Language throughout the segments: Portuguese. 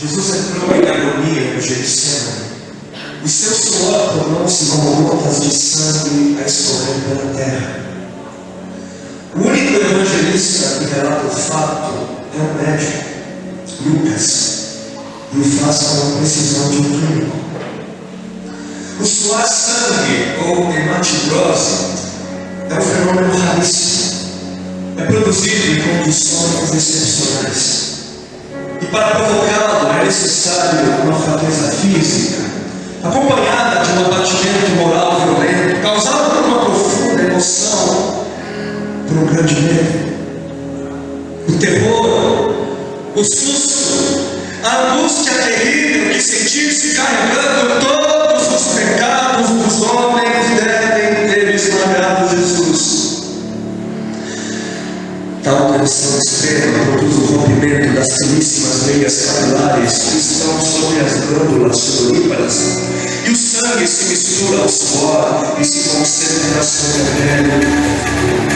Jesus entrou em agonia no Getsemane. E seu suor tornou-se como gotas de sangue a escorrer pela terra. O único evangelista que relata o fato é o médico, Lucas, e o faz com precisão de um clínico. O suar sangue, ou hematidrose, é um fenômeno raríssimo. É produzido em condições excepcionais. E para provocá-lo é necessário uma fraqueza física, acompanhada de um abatimento moral violento, causado por uma profunda emoção, por um grande medo. O terror, o susto, a angústia terrível de sentir-se carregando todos os pecados dos homens devem ter esmagado Jesus. Tal tensão extrema produz o rompimento das finíssimas veias capilares que estão sobre as glândulas sudoríparas, e o sangue se mistura ao suor e se concentra sobre a pele,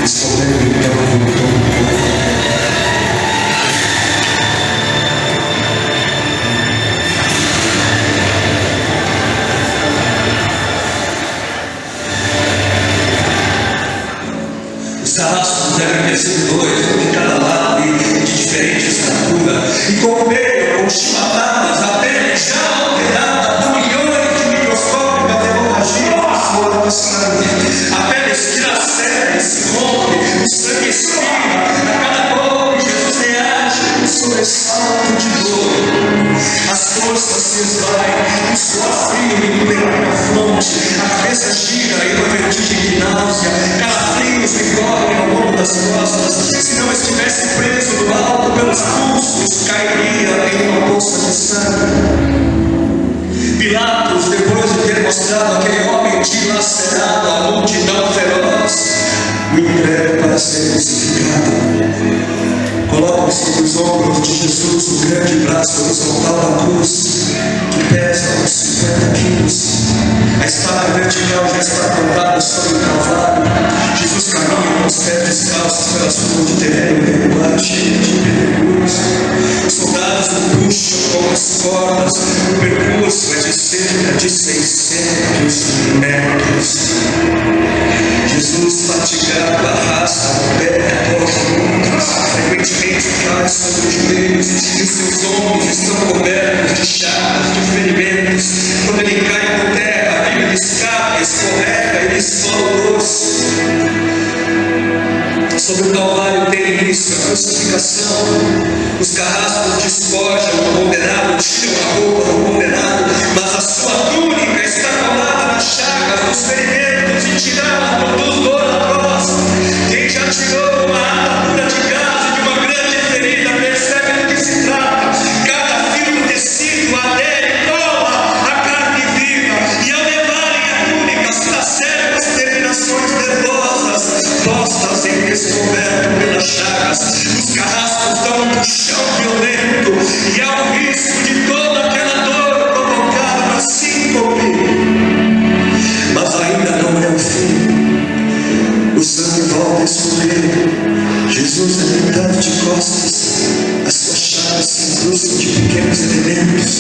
escorrendo então por todo o corpo. Os carrascos devem ter sido dois, um de cada lado e de diferente estatura, e com o meio, com chibatadas, a pele já alterada por milhões de microscópicas hemorragias de suor de sangue. A pele esquilacera e se rompe, o sangue espirra, a cada golpe Jesus reage com um sobressalto de dor. As forças se esvaem, o suor frio impera na fronte, a cabeça gira e uma vertigem de náusea, calafrios me correm ao longo das costas. Se não estivesse preso no alto pelos pulsos, cairia em uma bolsa de sangue. Pilatos, depois de ter mostrado aquele homem dilacerado à multidão feroz, o entrega para ser crucificado. Coloca sobre os ombros de Jesus o grande braço horizontal da cruz, que pesa uns 50 quilos. A estaca vertical já está plantada sobre o calvário. Jesus caminha com os pés descalços pelas ruas de terreno irregular, cheio de pedregulhos. Os soldados o puxam com as cordas. O percurso é de cerca de 600 metros. Jesus, fatigado, arrasta o pé pelas ruas, frequentemente cai sobre os joelhos e os seus ombros estão cobertos de chagas, de ferimentos. Quando ele cai por terra, a Bíblia escapa, escorrega e lhe esfola o dorso. Sobre o Calvário tem início a crucificação. Os carrascos despojam o condenado, tiram a roupa do condenado, mas a sua túnica está colada nas chagas, nos ferimentos e tirada produz dor atroz. Quem já tirou uma atadura de gás e de uma grande ferida percebe do que se trata. Cada fio do tecido adere e cola a carne viva, e ao levarem a túnica se laceram as terminações nervosas, postas em descoberto pelas chagas. Os carrascos dão um puxão violento e há o risco de toda aquela dor provocada na síncope. Mas ainda não é o fim. O sangue volta a escorrer. Jesus é deitado de costas. As suas chagas se incrustam de pequenos elementos.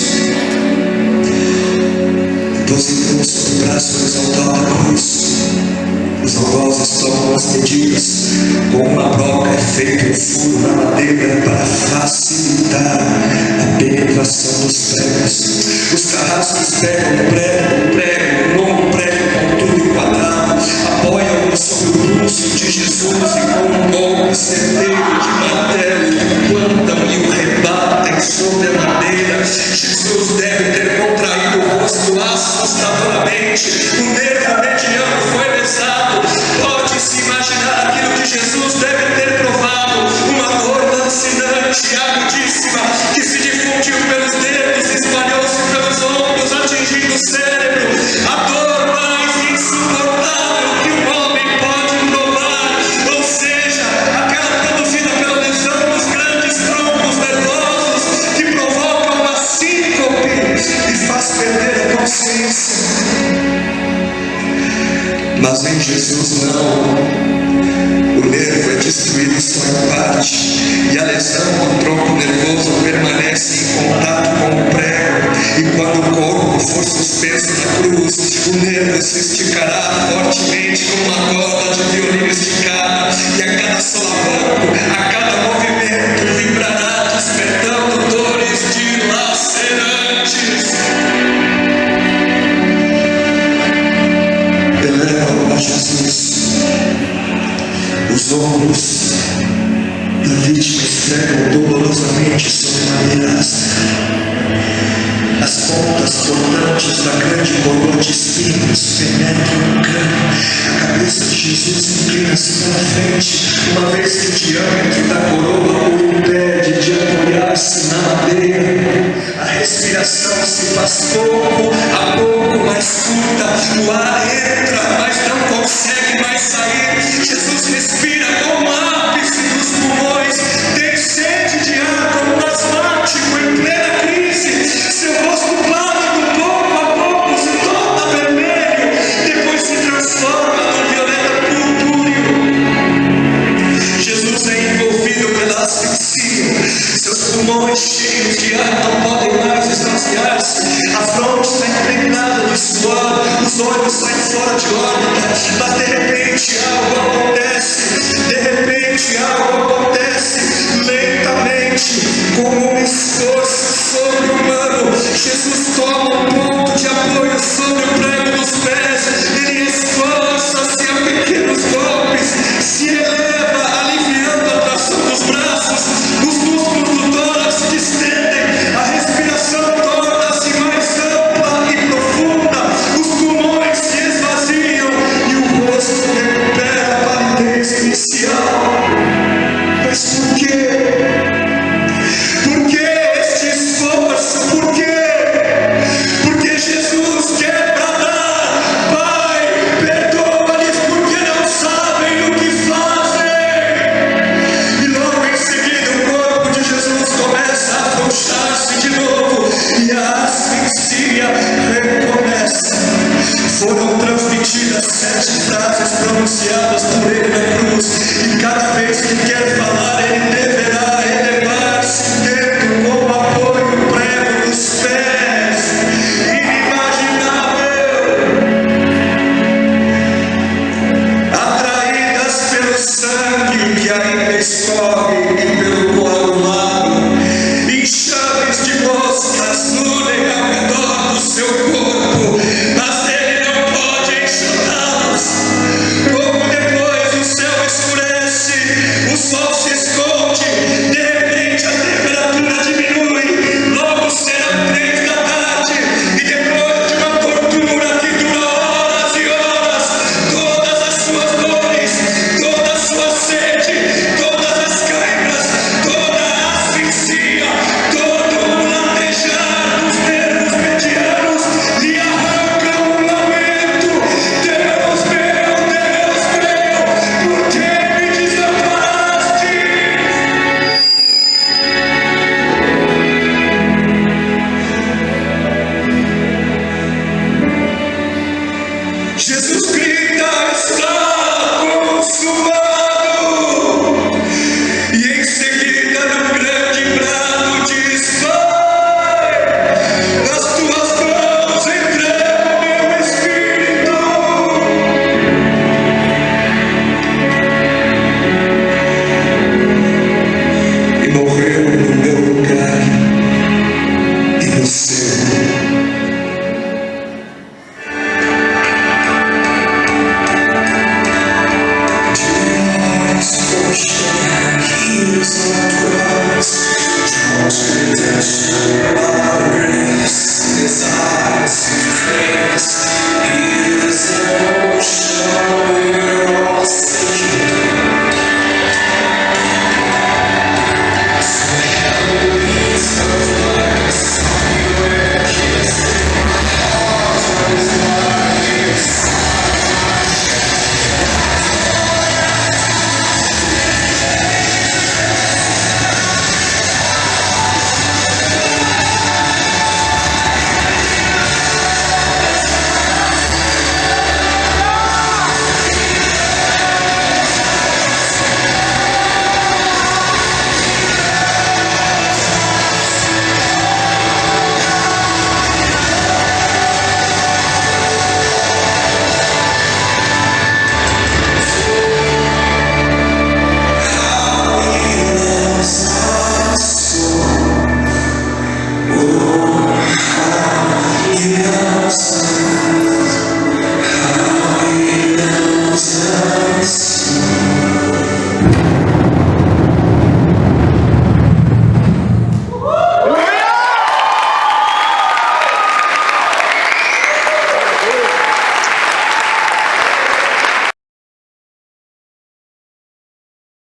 Depositam sobre o braço horizontal da cruz. Os algozes tomam as medidas. Com uma broca é feito um furo na madeira para facilitar a penetração dos pregos. Os carrascos pegam um longo prego com tudo enquadrado, apoiam-no sobre o pulso de Jesus e com um golpe certeiro de martelo plantam e o rebatem sobre a madeira. Jesus deve ter contraído o rosto assustadoramente. O nervo mediano foi lesado. Pode-se imaginar aquilo que Jesus deve ter provado: uma dor lancinante, agudíssima, que se difundiu pelos dedos, espalhou-se pelos ombros, atingindo o cérebro. A dor mais insuportável que um homem pode provar, ou Os ombros da vítima esfregam dolorosamente sobre madeira áspera. As pontas cortantes da grande coroa de espinhos penetram no crânio. A cabeça de Jesus inclina-se para frente, uma vez que o diâmetro da coroa o impede de apoiar-se na madeira. A respiração se faz pouco